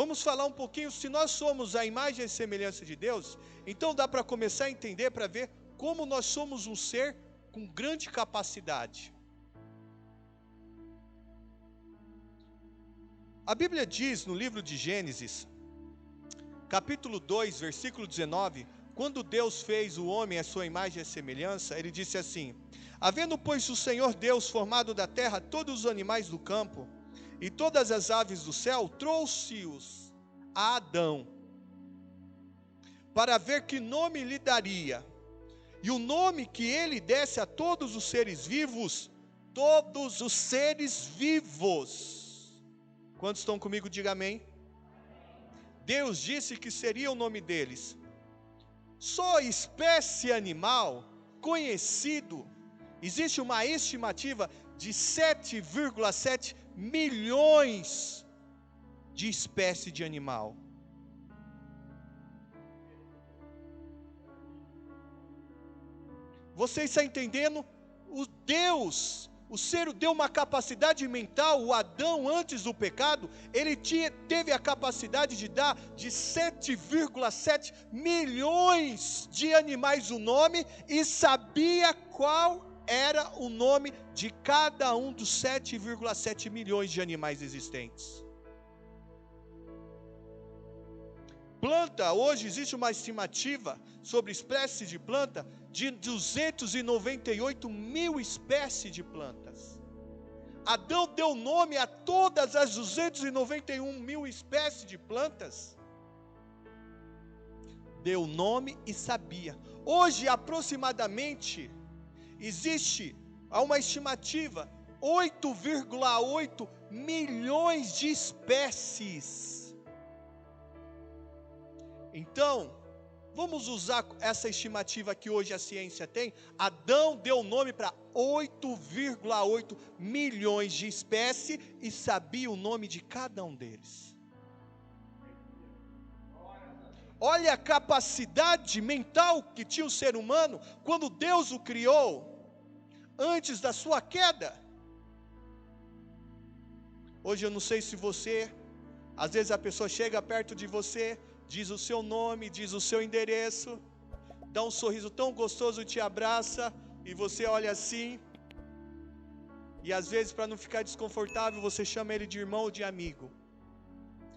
Vamos falar um pouquinho, se nós somos a imagem e semelhança de Deus, então dá para começar a entender, para ver como nós somos um ser com grande capacidade. A Bíblia diz no livro de Gênesis, capítulo 2, versículo 19, quando Deus fez o homem à sua imagem e semelhança, ele disse assim: havendo, pois, o Senhor Deus formado da terra todos os animais do campo e todas as aves do céu, trouxe-os a Adão, para ver que nome lhe daria. E o nome que ele desse a todos os seres vivos, todos os seres vivos. Quantos estão comigo, diga amém. Deus disse que seria o nome deles. Só espécie animal conhecido, existe uma estimativa de 7,7 milhões de espécies de animal. Você está entendendo? O ser deu uma capacidade mental. O Adão, antes do pecado, ele teve a capacidade de dar de 7,7 milhões de animais o nome, e sabia qual era o nome de cada um dos 7,7 milhões de animais existentes. Planta, hoje existe uma estimativa sobre espécies de planta de 298 mil espécies de plantas. Adão deu nome a todas as 291 mil espécies de plantas. Deu nome e sabia. Hoje, aproximadamente, existe uma estimativa, 8,8 milhões de espécies. Então, vamos usar essa estimativa que hoje a ciência tem. Adão deu nome para 8,8 milhões de espécies e sabia o nome de cada um deles. Olha a capacidade mental que tinha o ser humano quando Deus o criou, antes da sua queda. Hoje eu não sei se você, às vezes a pessoa chega perto de você, diz o seu nome, diz o seu endereço, dá um sorriso tão gostoso, te abraça, e você olha assim, e às vezes, para não ficar desconfortável, você chama ele de irmão ou de amigo,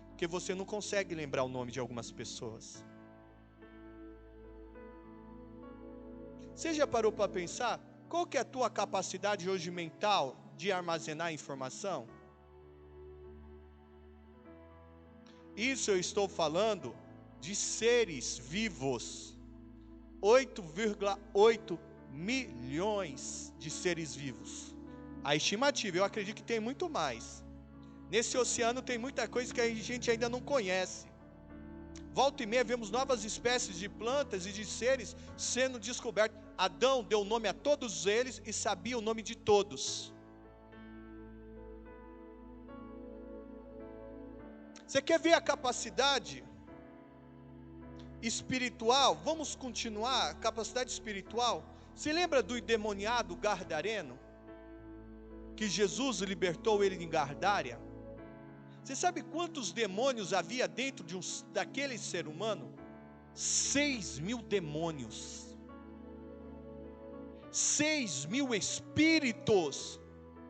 porque você não consegue lembrar o nome de algumas pessoas. Você já parou para pensar, qual que é a tua capacidade hoje mental de armazenar informação? Isso eu estou falando de seres vivos, 8,8 milhões de seres vivos. A estimativa, eu acredito que tem muito mais. Nesse oceano tem muita coisa que a gente ainda não conhece. Volta e meia vemos novas espécies de plantas e de seres sendo descobertos. Adão deu nome a todos eles e sabia o nome de todos. Você quer ver a capacidade espiritual? Vamos continuar, a capacidade espiritual. Se lembra do endemoniado Gadareno? Que Jesus libertou ele em Gardária? Você sabe quantos demônios havia dentro daquele ser humano? 6.000 demônios. 6.000 espíritos.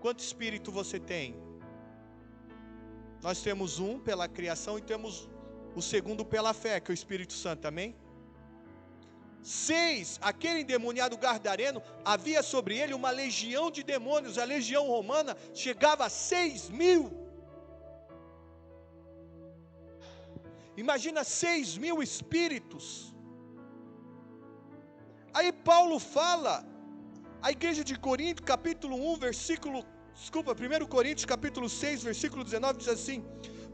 Quanto espírito você tem? Nós temos um pela criação e temos o segundo pela fé, que é o Espírito Santo, amém? 6, aquele endemoniado Gadareno, havia sobre ele uma legião de demônios. A legião romana chegava a 6.000. Imagina 6.000 espíritos. Aí Paulo fala, a igreja de Corinto, capítulo 1, 1 Coríntios capítulo 6, versículo 19, diz assim: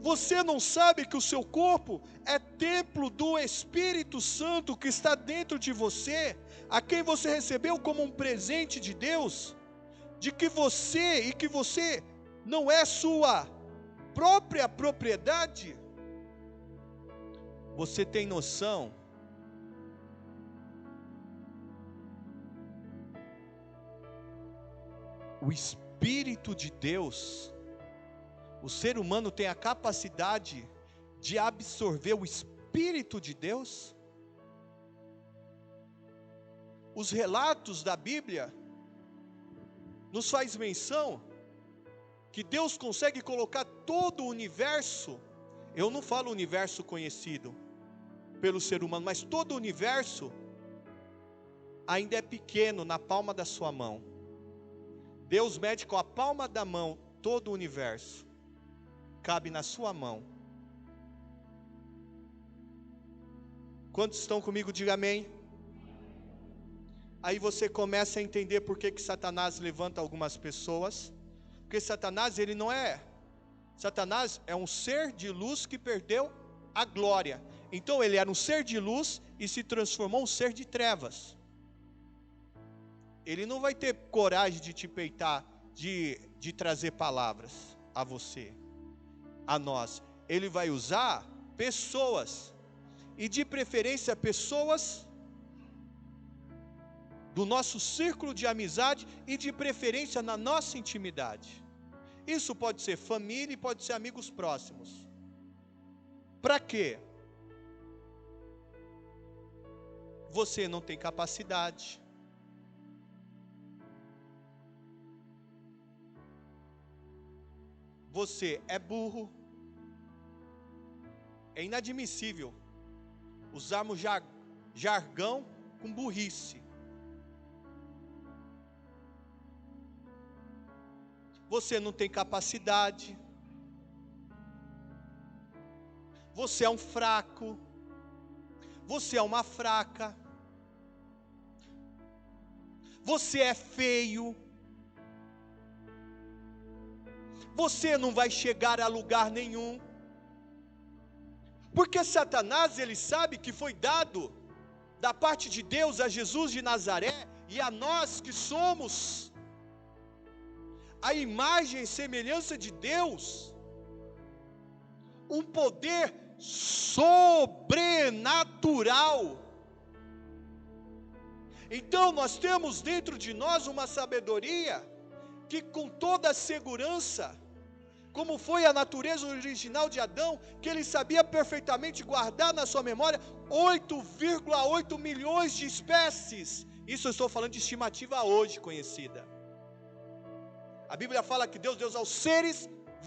você não sabe que o seu corpo é templo do Espírito Santo que está dentro de você, a quem você recebeu como um presente de Deus, de que você não é sua própria propriedade? Você tem noção? O Espírito de Deus, o ser humano tem a capacidade de absorver o Espírito de Deus? Os relatos da Bíblia nos faz menção que Deus consegue colocar todo o universo, eu não falo universo conhecido pelo ser humano, mas todo o universo ainda é pequeno na palma da sua mão. Deus mede com a palma da mão todo o universo, cabe na sua mão. Quantos estão comigo, diga amém. Aí você começa a entender por que Satanás levanta algumas pessoas. Porque Satanás é um ser de luz que perdeu a glória. Então ele era um ser de luz e se transformou em um ser de trevas. Ele não vai ter coragem de te peitar, de trazer palavras a você, a nós. Ele vai usar pessoas, e de preferência pessoas do nosso círculo de amizade e de preferência na nossa intimidade. Isso pode ser família e pode ser amigos próximos. Para quê? Você não tem capacidade. Você é burro. É inadmissível usarmos jargão com burrice. Você não tem capacidade. Você é um fraco. Você é uma fraca. Você é feio. Você não vai chegar a lugar nenhum. Porque Satanás, ele sabe que foi dado da parte de Deus a Jesus de Nazaré e a nós que somos a imagem e semelhança de Deus, um poder sobrenatural. Então nós temos dentro de nós uma sabedoria que com toda a segurança, como foi a natureza original de Adão, que ele sabia perfeitamente guardar na sua memória 8,8 milhões de espécies. Isso eu estou falando de estimativa hoje conhecida. A Bíblia fala que Deus deu aos seres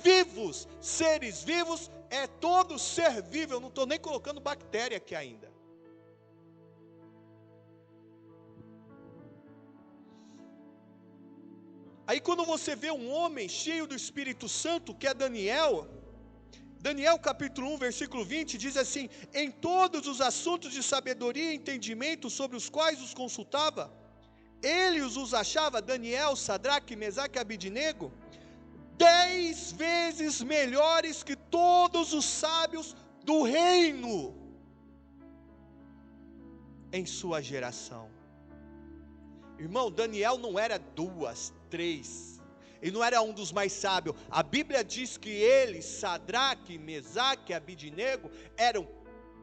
vivos. Seres vivos é todo ser vivo. Eu não estou nem colocando bactéria aqui ainda. Aí quando você vê um homem cheio do Espírito Santo, que é Daniel capítulo 1, versículo 20, diz assim: em todos os assuntos de sabedoria e entendimento sobre os quais os consultava, ele os achava, Daniel, Sadraque, Mesaque e Abidnego, 10 vezes melhores que todos os sábios do reino em sua geração. Irmão, Daniel não era 2, 3, ele não era um dos mais sábios. A Bíblia diz que ele, Sadraque, Mesaque e Abidnego, eram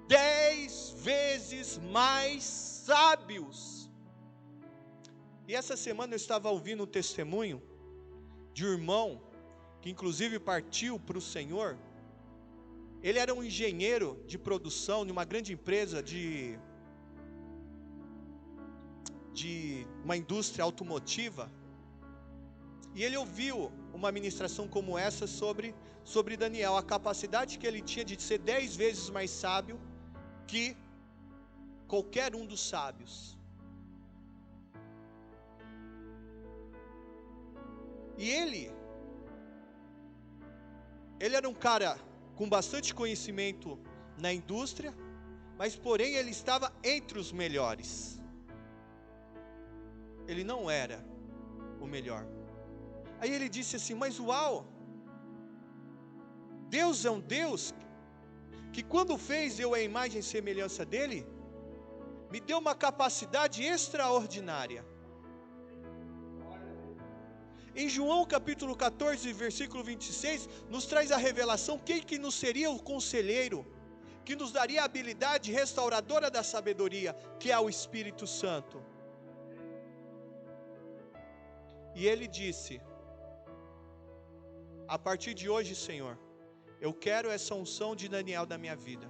10 vezes mais sábios. E essa semana eu estava ouvindo um testemunho de um irmão, que inclusive partiu para o Senhor. Ele era um engenheiro de produção de uma grande empresa de uma indústria automotiva. E ele ouviu uma ministração como essa sobre Daniel, a capacidade que ele tinha de ser 10 vezes mais sábio que qualquer um dos sábios. E ele era um cara com bastante conhecimento na indústria, mas porém ele estava entre os melhores. Ele não era o melhor. Aí ele disse assim: mas uau, Deus é um Deus que quando fez eu a imagem e semelhança dele, me deu uma capacidade extraordinária. Em João capítulo 14, versículo 26, nos traz a revelação quem que nos seria o conselheiro, que nos daria a habilidade restauradora da sabedoria, que é o Espírito Santo. E ele disse: a partir de hoje, Senhor, Eu quero essa unção de Daniel na minha vida.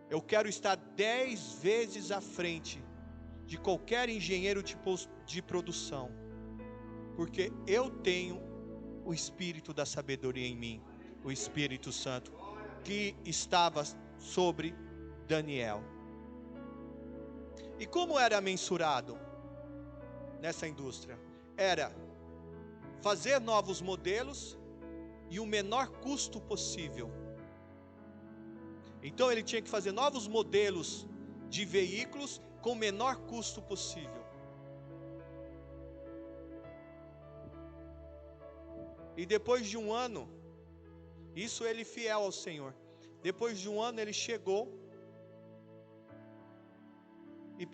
Eu quero estar 10 vezes à frente de qualquer engenheiro de produção, porque eu tenho o Espírito da sabedoria em mim, o Espírito Santo, que estava sobre Daniel. E como era mensurado nessa indústria? Era fazer novos modelos e o menor custo possível. Então ele tinha que fazer novos modelos de veículos com o menor custo possível. E depois de um ano, isso ele fiel ao Senhor, depois de um ano ele chegou e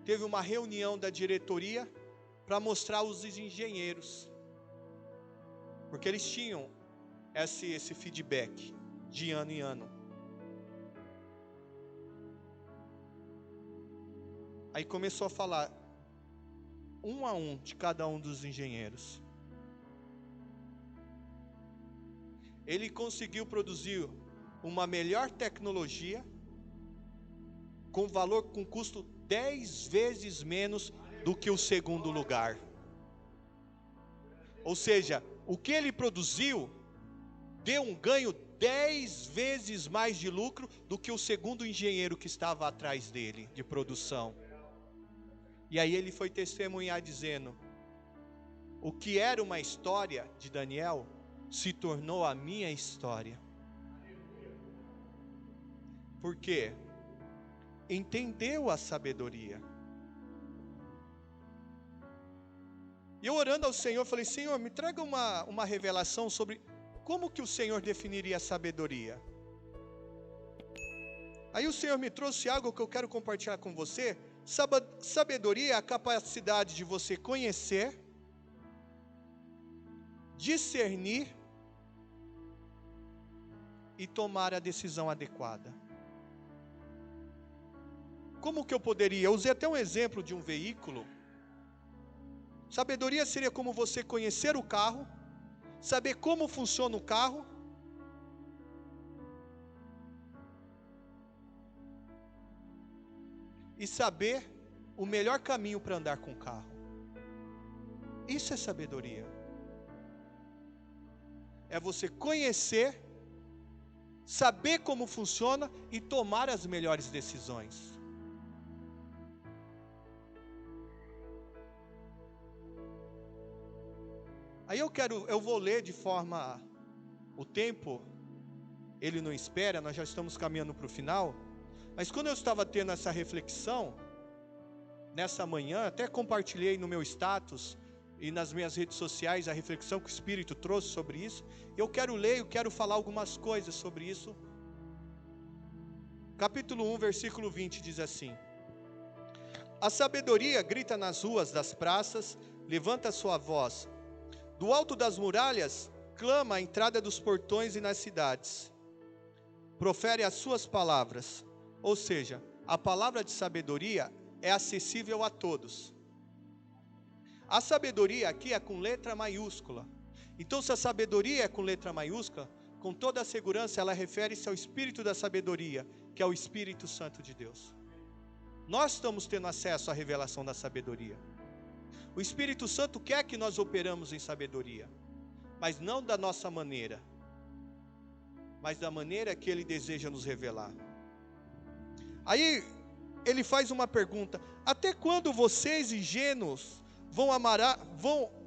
teve uma reunião da diretoria para mostrar os engenheiros, porque eles tinham esse feedback de ano em ano. Aí começou a falar um a um de cada um dos engenheiros. Ele conseguiu produzir uma melhor tecnologia com custo 10 vezes menos do que o segundo lugar. Ou seja, o que ele produziu deu um ganho 10 vezes mais de lucro do que o segundo engenheiro que estava atrás dele, de produção. E aí ele foi testemunhar dizendo: o que era uma história de Daniel se tornou a minha história. Por quê? Entendeu a sabedoria. E eu orando ao Senhor, falei: Senhor, me traga uma revelação sobre como que o Senhor definiria a sabedoria. Aí o Senhor me trouxe algo que eu quero compartilhar com você. Sabedoria é a capacidade de você conhecer, discernir e tomar a decisão adequada. Como que eu poderia? Eu usei até um exemplo de um veículo. Sabedoria seria como você conhecer o carro, saber como funciona o carro, e saber o melhor caminho para andar com o carro. Isso é sabedoria. É você conhecer, saber como funciona e tomar as melhores decisões. Aí eu vou ler de forma, o tempo, ele não espera, nós já estamos caminhando para o final. Mas quando eu estava tendo essa reflexão, nessa manhã, até compartilhei no meu status e nas minhas redes sociais a reflexão que o Espírito trouxe sobre isso. Eu quero ler, eu quero falar algumas coisas sobre isso. Capítulo 1, versículo 20 diz assim: a sabedoria grita nas ruas das praças, levanta sua voz. Do alto das muralhas, clama à entrada dos portões e nas cidades. Profere as suas palavras. Ou seja, a palavra de sabedoria é acessível a todos. A sabedoria aqui é com letra maiúscula. Então, se a sabedoria é com letra maiúscula, com toda a segurança ela refere-se ao Espírito da sabedoria, que é o Espírito Santo de Deus. Nós estamos tendo acesso à revelação da sabedoria. O Espírito Santo quer que nós operamos em sabedoria, mas não da nossa maneira, mas da maneira que Ele deseja nos revelar. Aí ele faz uma pergunta: até quando vocês ingênuos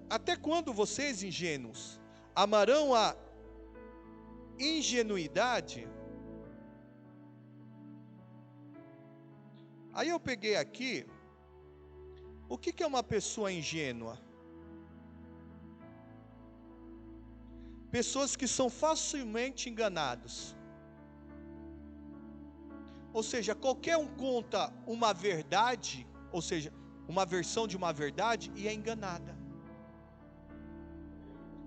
até quando vocês ingênuos amarão a ingenuidade? Aí eu peguei aqui, o que é uma pessoa ingênua? Pessoas que são facilmente enganados. Ou seja, qualquer um conta uma verdade, ou seja, uma versão de uma verdade e é enganada.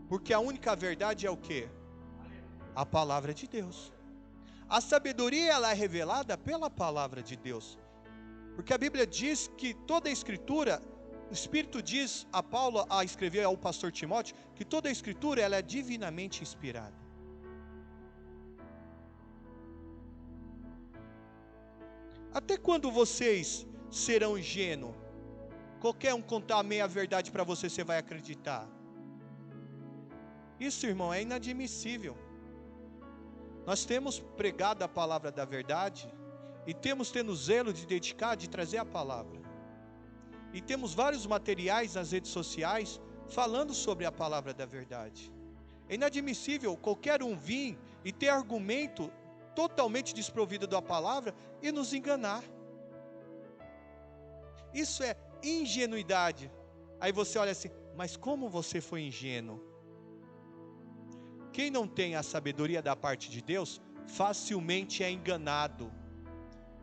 Porque a única verdade é o quê? A palavra de Deus. A sabedoria ela é revelada pela palavra de Deus. Porque a Bíblia diz que toda a Escritura, o Espírito diz a Paulo a escrever ao pastor Timóteo, que toda a Escritura ela é divinamente inspirada. Até quando vocês serão ingênuos? Qualquer um contar a meia verdade para você, você vai acreditar? Isso, irmão, é inadmissível. Nós temos pregado a palavra da verdade e temos tendo zelo de dedicar, de trazer a palavra. E temos vários materiais nas redes sociais falando sobre a palavra da verdade. É inadmissível qualquer um vir e ter argumento totalmente desprovido da palavra e nos enganar. Isso é ingenuidade. Aí você olha assim, mas como você foi ingênuo? Quem não tem a sabedoria da parte de Deus, facilmente é enganado.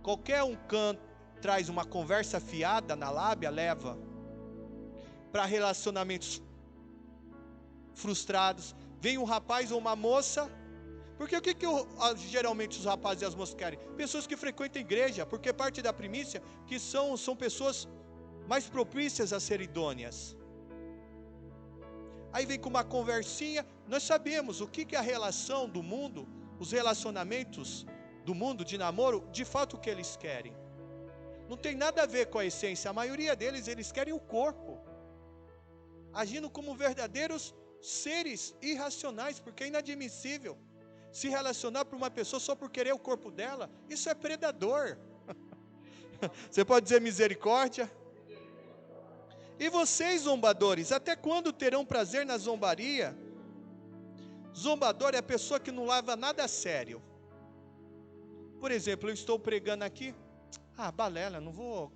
Qualquer um traz uma conversa fiada na lábia, leva para relacionamentos frustrados. Vem um rapaz ou uma moça, porque o que geralmente os rapazes e as moças querem? Pessoas que frequentam a igreja, porque parte da primícia que são pessoas mais propícias a ser idôneas. Aí vem com uma conversinha. Nós sabemos o que é a relação do mundo, os relacionamentos do mundo de namoro, de fato o que eles querem. Não tem nada a ver com a essência. A maioria deles, eles querem o corpo, agindo como verdadeiros seres irracionais, porque é inadmissível se relacionar para uma pessoa só por querer o corpo dela. Isso é predador. Você pode dizer misericórdia? E vocês, zombadores, até quando terão prazer na zombaria? Zombador é a pessoa que não leva nada a sério. Por exemplo, eu estou pregando aqui, balela, não vou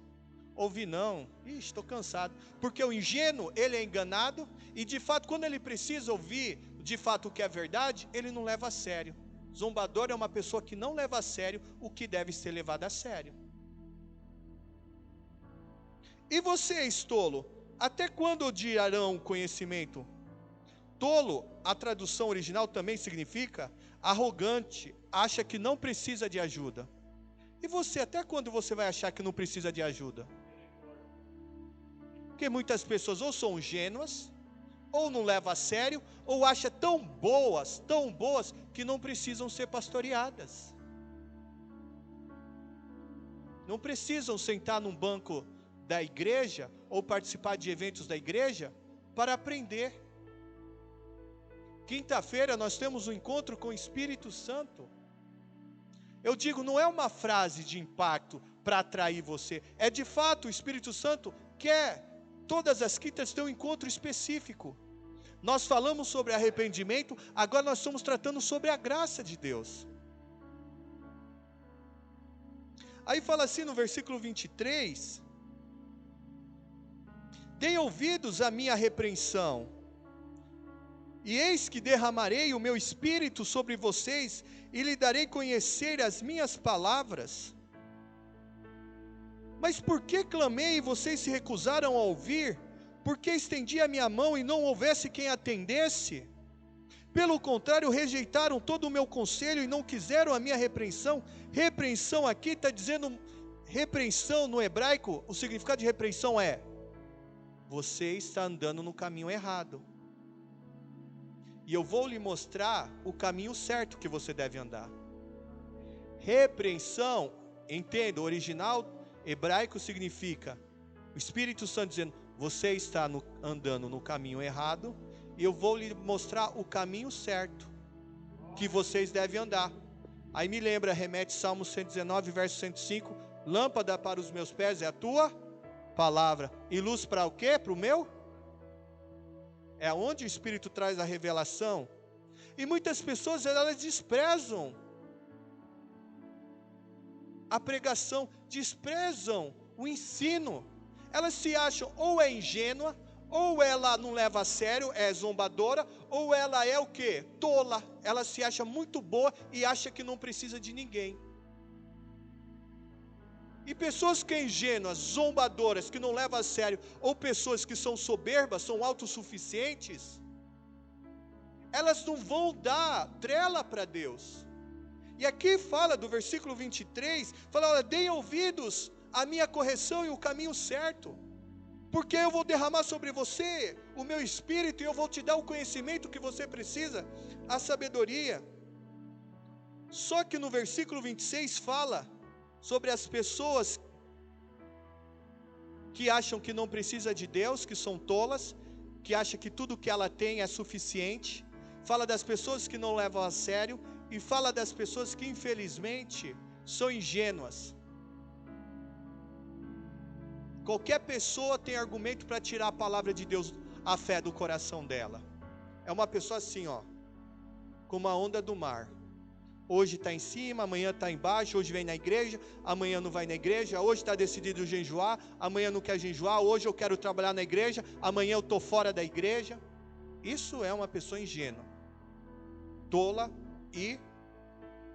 ouvir não, estou cansado. Porque o ingênuo, ele é enganado, e de fato, quando ele precisa ouvir, de fato, o que é verdade, ele não leva a sério. Zombador é uma pessoa que não leva a sério o que deve ser levado a sério. E vocês, tolo, até quando odiarão o conhecimento? Tolo, a tradução original também significa arrogante, acha que não precisa de ajuda. E você, até quando você vai achar que não precisa de ajuda? Porque muitas pessoas ou são ingênuas, ou não levam a sério, ou acham tão boas, que não precisam ser pastoreadas. Não precisam sentar num banco da igreja, ou participar de eventos da igreja, para aprender. Quinta-feira nós temos um encontro com o Espírito Santo. Eu digo, não é uma frase de impacto para atrair você, é de fato o Espírito Santo quer, todas as quintas ter um encontro específico. Nós falamos sobre arrependimento, agora nós estamos tratando sobre a graça de Deus. Aí fala assim no versículo 23, deem ouvidos à minha repreensão, e eis que derramarei o meu espírito sobre vocês, e lhe darei conhecer as minhas palavras. Mas por que clamei e vocês se recusaram a ouvir? Por que estendi a minha mão e não houvesse quem atendesse? Pelo contrário, rejeitaram todo o meu conselho e não quiseram a minha repreensão. Repreensão aqui está dizendo, repreensão no hebraico, o significado de repreensão é, você está andando no caminho errado. E eu vou lhe mostrar o caminho certo que você deve andar. Repreensão, entenda, o original hebraico significa, o Espírito Santo dizendo, você está andando no caminho errado, e eu vou lhe mostrar o caminho certo, que vocês devem andar. Aí me lembra, remete Salmo 119, verso 105, lâmpada para os meus pés é a tua palavra, e luz para o quê? Para o meu? É onde o Espírito traz a revelação. E muitas pessoas, elas desprezam a pregação, desprezam o ensino. Elas se acham ou é ingênua, ou ela não leva a sério, é zombadora, ou ela é o quê? Tola. Ela se acha muito boa e acha que não precisa de ninguém. E pessoas que são ingênuas, zombadoras, que não levam a sério, ou pessoas que são soberbas, são autossuficientes, elas não vão dar trela para Deus. E aqui fala do versículo 23, fala, olha, deem ouvidos à minha correção e o caminho certo, porque eu vou derramar sobre você o meu espírito, e eu vou te dar o conhecimento que você precisa, a sabedoria. Só que no versículo 26 fala, sobre as pessoas que acham que não precisa de Deus, que são tolas, que acham que tudo que ela tem é suficiente. Fala das pessoas que não levam a sério e fala das pessoas que infelizmente são ingênuas. Qualquer pessoa tem argumento para tirar a palavra de Deus, a fé do coração dela. É uma pessoa assim, ó, como a onda do mar. Hoje está em cima, amanhã está embaixo, hoje vem na igreja, amanhã não vai na igreja, hoje está decidido jejuar, amanhã não quer jejuar, hoje eu quero trabalhar na igreja, amanhã eu estou fora da igreja. Isso é uma pessoa ingênua, tola e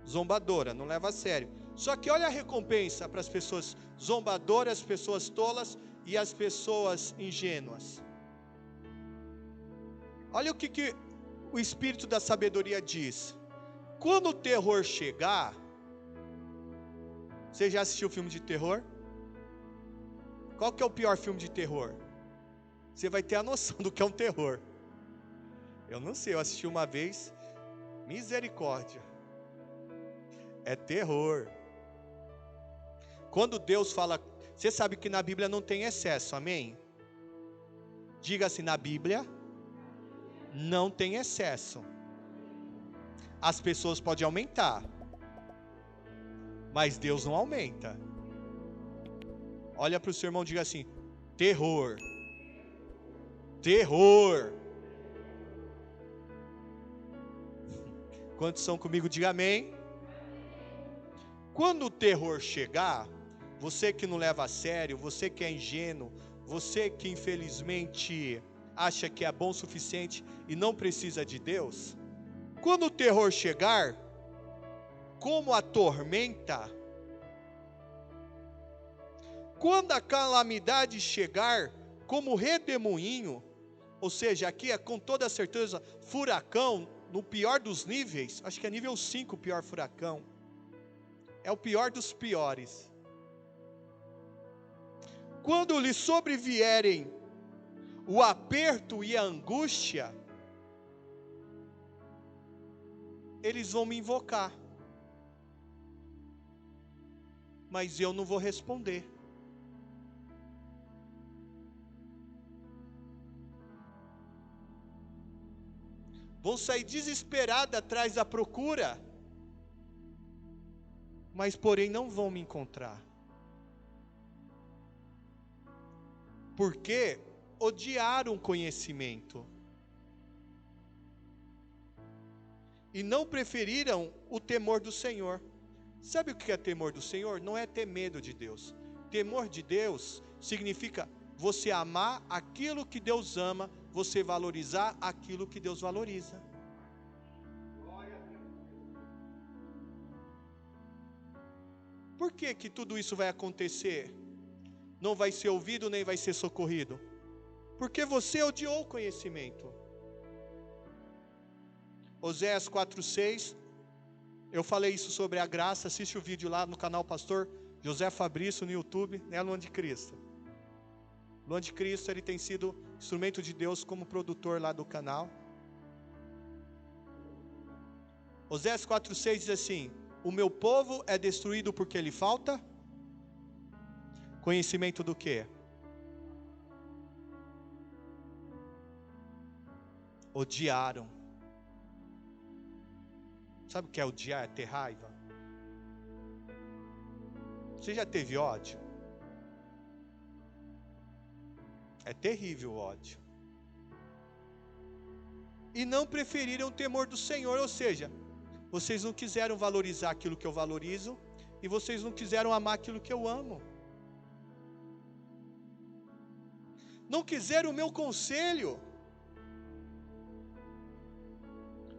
zombadora, não leva a sério. Só que olha a recompensa para as pessoas zombadoras, as pessoas tolas e as pessoas ingênuas. Olha o que o Espírito da Sabedoria diz. Quando o terror chegar, você já assistiu filme de terror? Qual que é o pior filme de terror? Você vai ter a noção do que é um terror. Eu não sei, eu assisti uma vez, misericórdia. É terror. Quando Deus fala, você sabe que na Bíblia não tem excesso, amém? Diga assim, na Bíblia não tem excesso. As pessoas podem aumentar, mas Deus não aumenta. Olha para o seu irmão e diga assim, terror. Terror. Quantos são comigo, diga amém. Quando o terror chegar, você que não leva a sério, você que é ingênuo, você que infelizmente acha que é bom o suficiente e não precisa de Deus, quando o terror chegar, como a tormenta, quando a calamidade chegar, como redemoinho, ou seja, aqui é com toda certeza furacão, no pior dos níveis, acho que é nível 5 o pior furacão, é o pior dos piores. Quando lhe sobrevierem o aperto e a angústia, eles vão me invocar, mas eu não vou responder. Vão sair desesperados atrás da procura, mas porém não vão me encontrar. Porque odiaram o conhecimento e não preferiram o temor do Senhor. Sabe o que é temor do Senhor? Não é ter medo de Deus. Temor de Deus significa você amar aquilo que Deus ama, você valorizar aquilo que Deus valoriza. Por que que tudo isso vai acontecer? Não vai ser ouvido nem vai ser socorrido? Porque você odiou o conhecimento. Oséias 4:6, eu falei isso sobre a graça, assiste o vídeo lá no canal Pastor José Fabrício no YouTube, né, Luan de Cristo. Luan de Cristo, ele tem sido instrumento de Deus como produtor lá do canal. Oséias 4:6 diz assim, o meu povo é destruído porque lhe falta conhecimento do quê? Odiaram. Sabe o que é odiar? É ter raiva. Você já teve ódio? É terrível o ódio. E não preferiram o temor do Senhor, ou seja, vocês não quiseram valorizar aquilo que eu valorizo, e vocês não quiseram amar aquilo que eu amo. Não quiseram o meu conselho.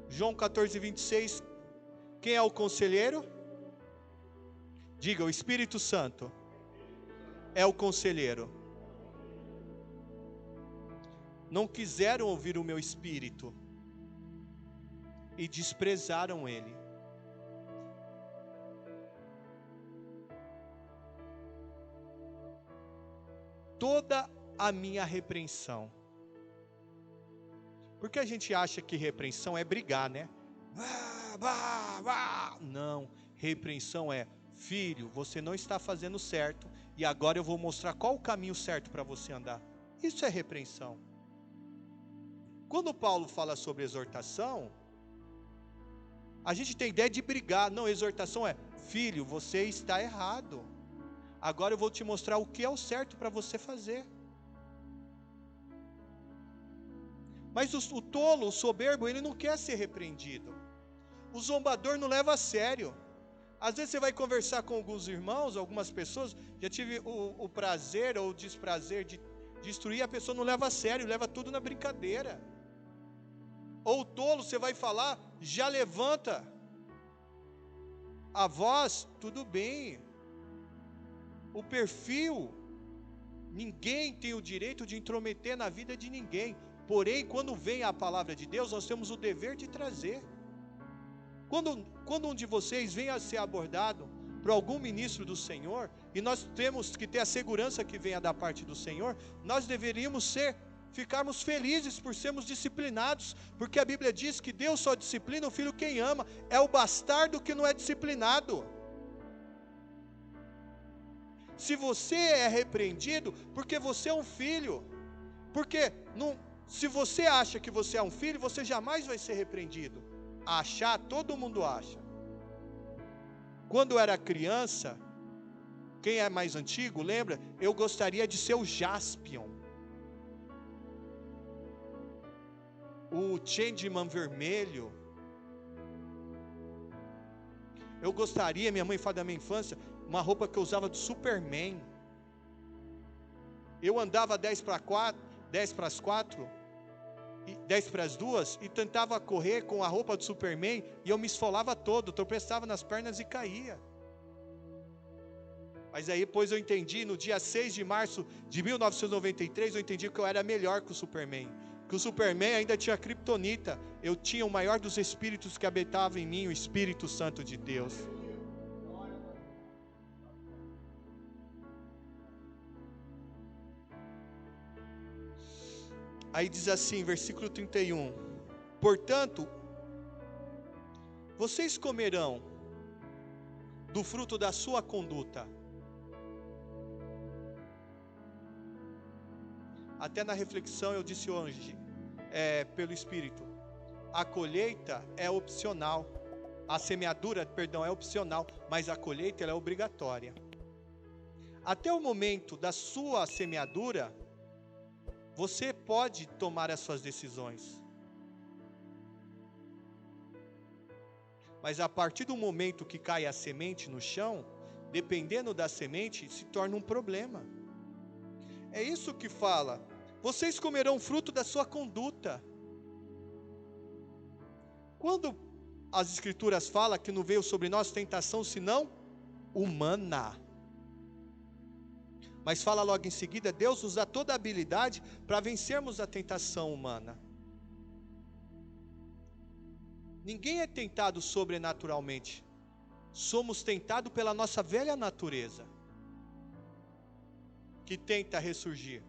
João 14:26, quem é o conselheiro? Diga, o Espírito Santo é o conselheiro. Não quiseram ouvir o meu Espírito e desprezaram ele. Toda a minha repreensão. Porque a gente acha que repreensão é brigar, né? Não, repreensão é filho, você não está fazendo certo, e agora eu vou mostrar qual o caminho certo para você andar. Isso é repreensão. Quando Paulo fala sobre exortação, a gente tem ideia de brigar. Não, exortação é, filho, você está errado. Agora eu vou te mostrar o que é o certo para você fazer. Mas o tolo, o soberbo, ele não quer ser repreendido. O zombador não leva a sério. Às vezes você vai conversar com alguns irmãos, algumas pessoas, já tive o prazer ou o desprazer de destruir, a pessoa não leva a sério, leva tudo na brincadeira. Ou o tolo, você vai falar, já levanta a voz, tudo bem. O perfil, ninguém tem o direito de intrometer na vida de ninguém. Porém, quando vem a palavra de Deus, nós temos o dever de trazer. Quando um de vocês vem a ser abordado por algum ministro do Senhor, e nós temos que ter a segurança que venha da parte do Senhor, nós deveríamos ficarmos felizes por sermos disciplinados, porque a Bíblia diz que Deus só disciplina o filho quem ama, é o bastardo que não é disciplinado. Se você é repreendido, porque você é um filho, se você acha que você é um filho, você jamais vai ser repreendido. Achar, todo mundo acha. Quando eu era criança, quem é mais antigo, lembra? Eu gostaria de ser o Jaspion, o Changeman vermelho. Eu gostaria, minha mãe fala da minha infância, uma roupa que eu usava do Superman. Eu andava 10 para as 4, 10 para as 2, e tentava correr com a roupa do Superman, e eu me esfolava todo, tropeçava nas pernas e caía. Mas aí depois eu entendi, no dia 6 de março de 1993, eu entendi que eu era melhor que o Superman. Que o Superman ainda tinha kryptonita. Eu tinha o maior dos espíritos que habitava em mim, o Espírito Santo de Deus. Aí diz assim, versículo 31. Portanto, vocês comerão do fruto da sua conduta. Até na reflexão eu disse hoje, pelo Espírito, a colheita é opcional. A semeadura, é opcional, mas a colheita ela é obrigatória. Até o momento da sua semeadura, você pode tomar as suas decisões. Mas a partir do momento que cai a semente no chão, dependendo da semente, se torna um problema. É isso que fala. Vocês comerão fruto da sua conduta. Quando as Escrituras falam que não veio sobre nós tentação senão humana, mas fala logo em seguida, Deus nos dá toda a habilidade para vencermos a tentação humana. Ninguém é tentado sobrenaturalmente. Somos tentados pela nossa velha natureza, que tenta ressurgir.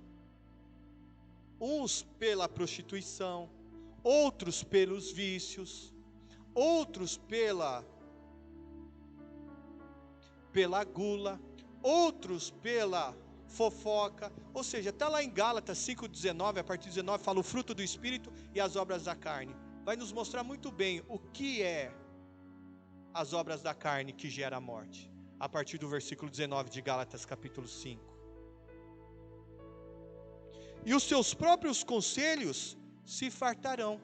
Uns pela prostituição, outros pelos vícios, outros pela gula, outros pela fofoca. Ou seja, está lá em Gálatas 5,19, a partir de 19, fala o fruto do Espírito e as obras da carne. Vai nos mostrar muito bem o que é as obras da carne que gera a morte, a partir do versículo 19 de Gálatas capítulo 5. E os seus próprios conselhos se fartarão.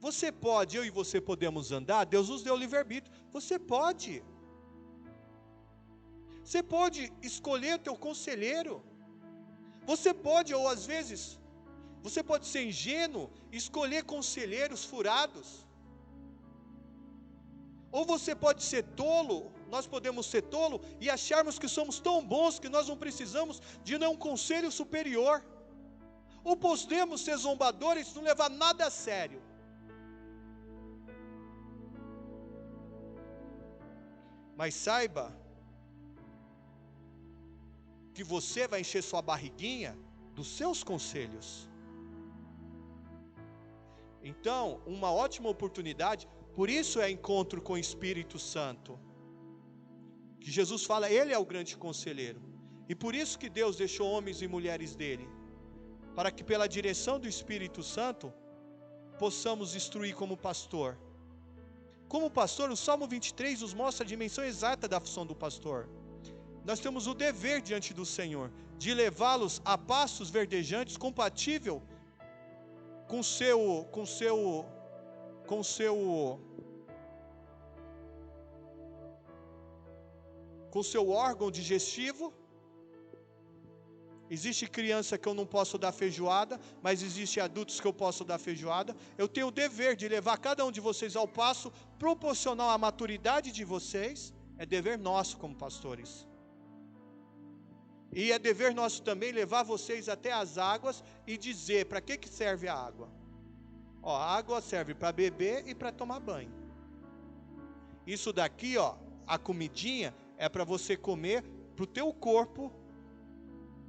Você pode, eu e você podemos andar, Deus nos deu livre-arbítrio, você pode. Você pode escolher o teu conselheiro. Você pode, ou às vezes, você pode ser ingênuo e escolher conselheiros furados. Ou você pode ser tolo, nós podemos ser tolo e acharmos que somos tão bons que nós não precisamos de nenhum conselho superior. Ou podemos ser zombadores e não levar nada a sério. Mas saiba que você vai encher sua barriguinha dos seus conselhos. Então, uma ótima oportunidade, por isso é encontro com o Espírito Santo. que Jesus fala, Ele é o grande conselheiro. E por isso que Deus deixou homens e mulheres dele, para que pela direção do Espírito Santo, possamos instruir como pastor. Como pastor, o Salmo 23 nos mostra a dimensão exata da função do pastor. Nós temos o dever diante do Senhor, de levá-los a pastos verdejantes, compatível com seu órgão digestivo. Existe criança que eu não posso dar feijoada, mas existe adultos que eu posso dar feijoada. Eu tenho o dever de levar cada um de vocês ao passo proporcional à maturidade de vocês. É dever nosso como pastores. E é dever nosso também levar vocês até as águas e dizer para que serve a água. Ó, a água serve para beber e para tomar banho. Isso daqui, ó, a comidinha é para você comer, para o teu corpo.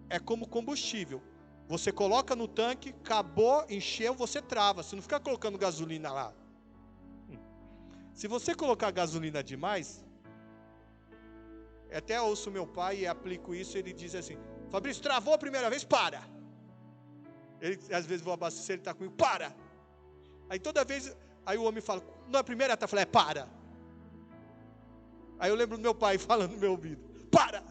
É como combustível. Você coloca no tanque, acabou, encheu, você trava. Você não fica colocando gasolina lá. Se você colocar gasolina demais, até ouço meu pai e aplico isso, ele diz assim, Fabrício, travou a primeira vez, para. Ele, às vezes vou abastecer, ele está comigo, para. Aí toda vez, aí o homem fala, na primeira etapa, fala, para. Aí eu lembro do meu pai falando no meu ouvido, para.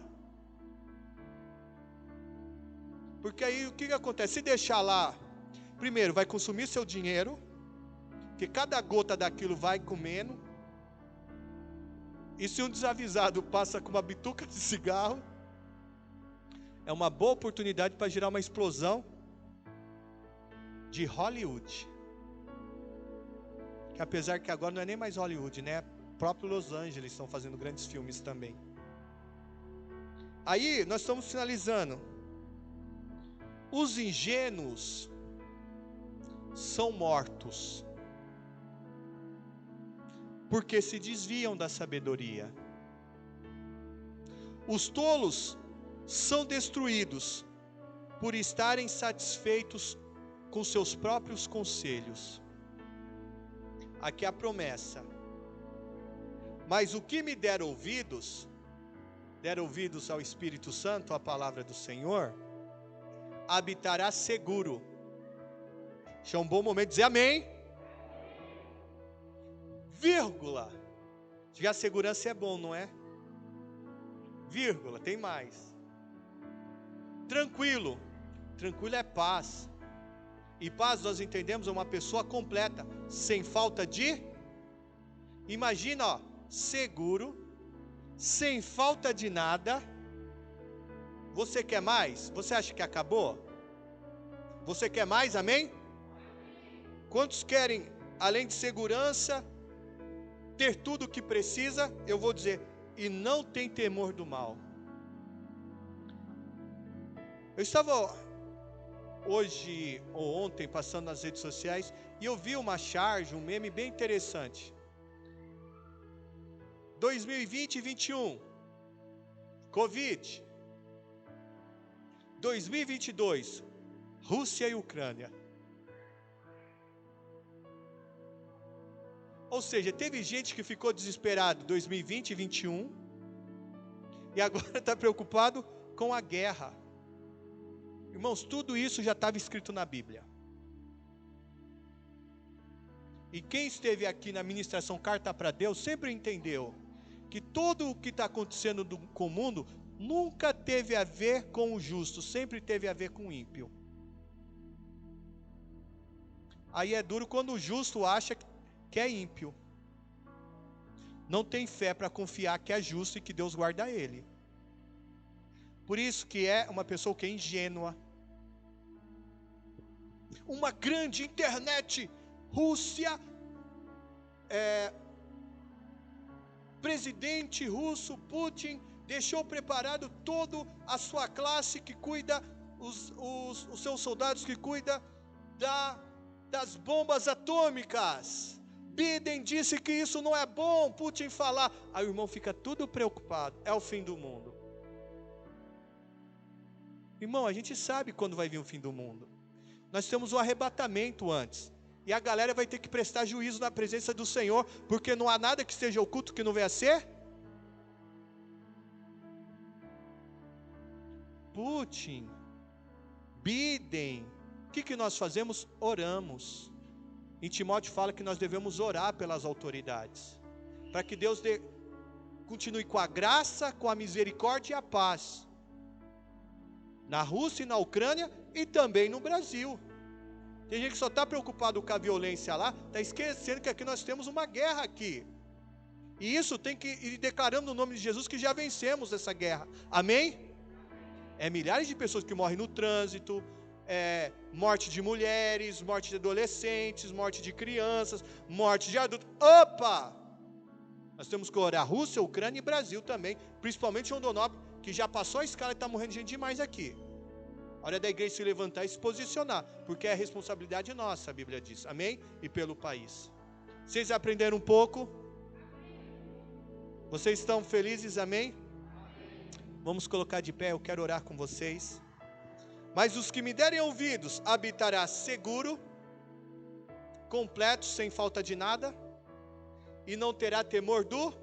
Porque aí o que acontece? Se deixar lá, primeiro vai consumir seu dinheiro, que cada gota daquilo vai comendo. E se um desavisado passa com uma bituca de cigarro, é uma boa oportunidade para gerar uma explosão de Hollywood. Que apesar que agora não é nem mais Hollywood, né? Próprio Los Angeles estão fazendo grandes filmes também. Aí nós estamos finalizando. Os ingênuos são mortos, porque se desviam da sabedoria. Os tolos são destruídos, por estarem satisfeitos com seus próprios conselhos. Aqui é a promessa. Mas o que me der ouvidos ao Espírito Santo, a palavra do Senhor, habitará seguro. Isso é um bom momento de dizer amém. Vírgula. Já a segurança é bom, não é? Vírgula, tem mais. Tranquilo. Tranquilo é paz. E paz nós entendemos é uma pessoa completa, sem falta de. Imagina, ó, seguro, sem falta de nada. Você quer mais? Você acha que acabou? Você quer mais, amém? Quantos querem, além de segurança, ter tudo o que precisa? Eu vou dizer, e não tem temor do mal. Eu estava hoje ou ontem passando nas redes sociais e eu vi uma charge, um meme bem interessante. 2020 e 2021, Covid. 2022, Rússia e Ucrânia. Ou seja, teve gente que ficou desesperado em 2020 e 2021 e agora está preocupado com a guerra. Irmãos, tudo isso já estava escrito na Bíblia. E quem esteve aqui na ministração Carta para Deus sempre entendeu que tudo o que está acontecendo com o mundo nunca teve a ver com o justo, sempre teve a ver com o ímpio. Aí é duro quando o justo acha que é ímpio. Não tem fé para confiar que é justo e que Deus guarda ele. Por isso que é uma pessoa que é ingênua. Uma grande internet, Rússia, presidente russo, Putin, deixou preparado toda a sua classe que cuida, os seus soldados que cuida das bombas atômicas. Biden disse que isso não é bom, Putin falar. Aí o irmão fica tudo preocupado, é o fim do mundo. Irmão, a gente sabe quando vai vir o fim do mundo. Nós temos o arrebatamento antes. E a galera vai ter que prestar juízo na presença do Senhor, porque não há nada que esteja oculto que não venha a ser. Putin, Biden. O que nós fazemos? Oramos. Em Timóteo fala que nós devemos orar pelas autoridades, para que Deus continue com a graça, com a misericórdia e a paz, na Rússia e na Ucrânia e também no Brasil. Tem gente que só está preocupado com a violência lá, está esquecendo que aqui nós temos uma guerra aqui. E isso tem que ir declarando no nome de Jesus que já vencemos essa guerra. Amém? É milhares de pessoas que morrem no trânsito, morte de mulheres, morte de adolescentes, morte de crianças, morte de adultos. Opa! Nós temos que orar Rússia, Ucrânia e Brasil também, principalmente Rondonópolis, que já passou a escala e está morrendo gente demais aqui. Hora da igreja se levantar e se posicionar, porque é responsabilidade nossa, a Bíblia diz, amém? E pelo país. Vocês aprenderam um pouco? Vocês estão felizes, amém? Vamos colocar de pé, eu quero orar com vocês. Mas os que me derem ouvidos habitará seguro, completo, sem falta de nada, e não terá temor do...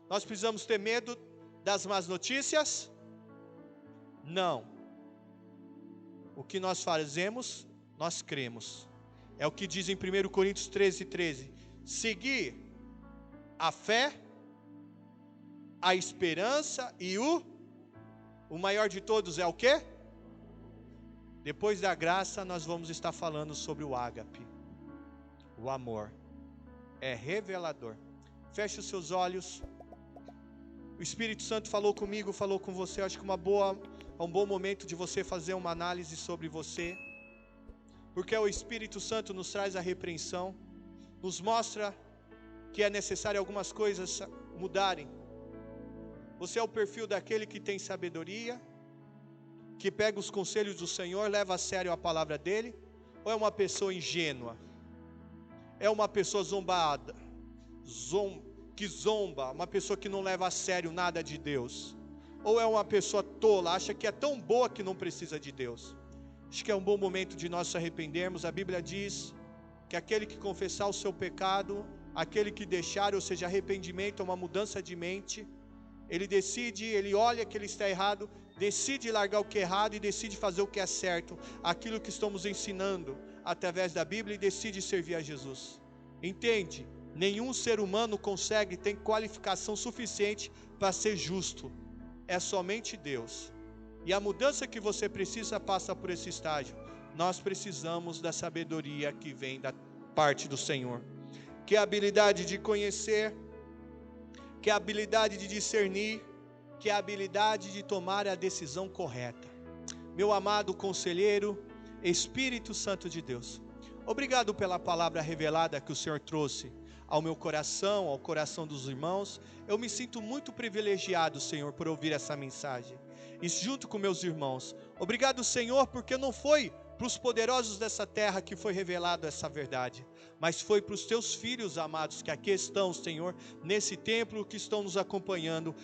Nós precisamos ter medo das más notícias? Não. O que nós fazemos, nós cremos. É o que diz em 1 Coríntios 13:13. Seguir a fé, a esperança e o maior de todos é o quê? Depois da graça nós vamos estar falando sobre o ágape, o amor. É revelador. Feche os seus olhos. O Espírito Santo falou comigo, falou com você. Acho que é um bom momento de você fazer uma análise sobre você, porque o Espírito Santo nos traz a repreensão, nos mostra que é necessário algumas coisas mudarem. Você é o perfil daquele que tem sabedoria, que pega os conselhos do Senhor, leva a sério a palavra dele, ou é uma pessoa ingênua? É uma pessoa zombada, que zomba, uma pessoa que não leva a sério nada de Deus? Ou é uma pessoa tola, acha que é tão boa que não precisa de Deus? Acho que é um bom momento de nós nos arrependermos. A Bíblia diz que aquele que confessar o seu pecado, aquele que deixar, ou seja, arrependimento é uma mudança de mente. Ele decide, ele olha que ele está errado, decide largar o que é errado e decide fazer o que é certo, aquilo que estamos ensinando através da Bíblia, e decide servir a Jesus. Entende? Nenhum ser humano consegue, tem qualificação suficiente para ser justo. É somente Deus. E a mudança que você precisa passa por esse estágio. Nós precisamos da sabedoria que vem da parte do Senhor, que é a habilidade de conhecer, que é a habilidade de discernir, que é a habilidade de tomar a decisão correta. Meu amado conselheiro, Espírito Santo de Deus, obrigado pela palavra revelada que o Senhor trouxe ao meu coração, ao coração dos irmãos. Eu me sinto muito privilegiado, Senhor, por ouvir essa mensagem, e junto com meus irmãos. Obrigado, Senhor, porque não foi para os poderosos dessa terra que foi revelado essa verdade, mas foi para os teus filhos amados que aqui estão, Senhor, nesse templo, que estão nos acompanhando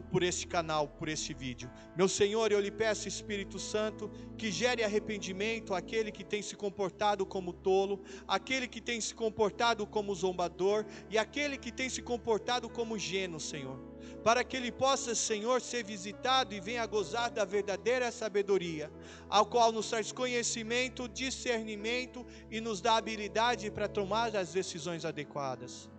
por este canal, por este vídeo. Meu Senhor, eu lhe peço, Espírito Santo, que gere arrependimento àquele que tem se comportado como tolo, aquele que tem se comportado como zombador e aquele que tem se comportado como ingênuo, Senhor, para que ele possa, Senhor, ser visitado e venha gozar da verdadeira sabedoria, ao qual nos traz conhecimento, discernimento e nos dá habilidade para tomar as decisões adequadas.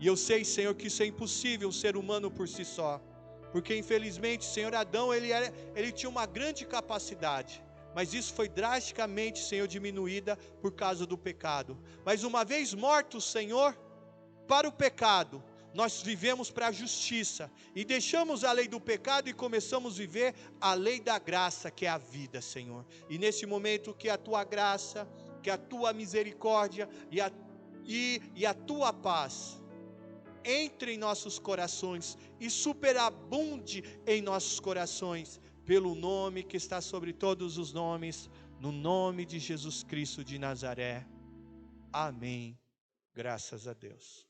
E eu sei, Senhor, que isso é impossível, um ser humano por si só, porque infelizmente, Senhor, Adão, ele tinha uma grande capacidade, mas isso foi drasticamente, Senhor, diminuída por causa do pecado. Mas uma vez morto, Senhor, para o pecado, nós vivemos para a justiça, e deixamos a lei do pecado e começamos a viver a lei da graça, que é a vida, Senhor. E nesse momento, que a tua graça, que a tua misericórdia e a tua paz entre em nossos corações e superabunde em nossos corações, pelo nome que está sobre todos os nomes, no nome de Jesus Cristo de Nazaré. Amém. Graças a Deus.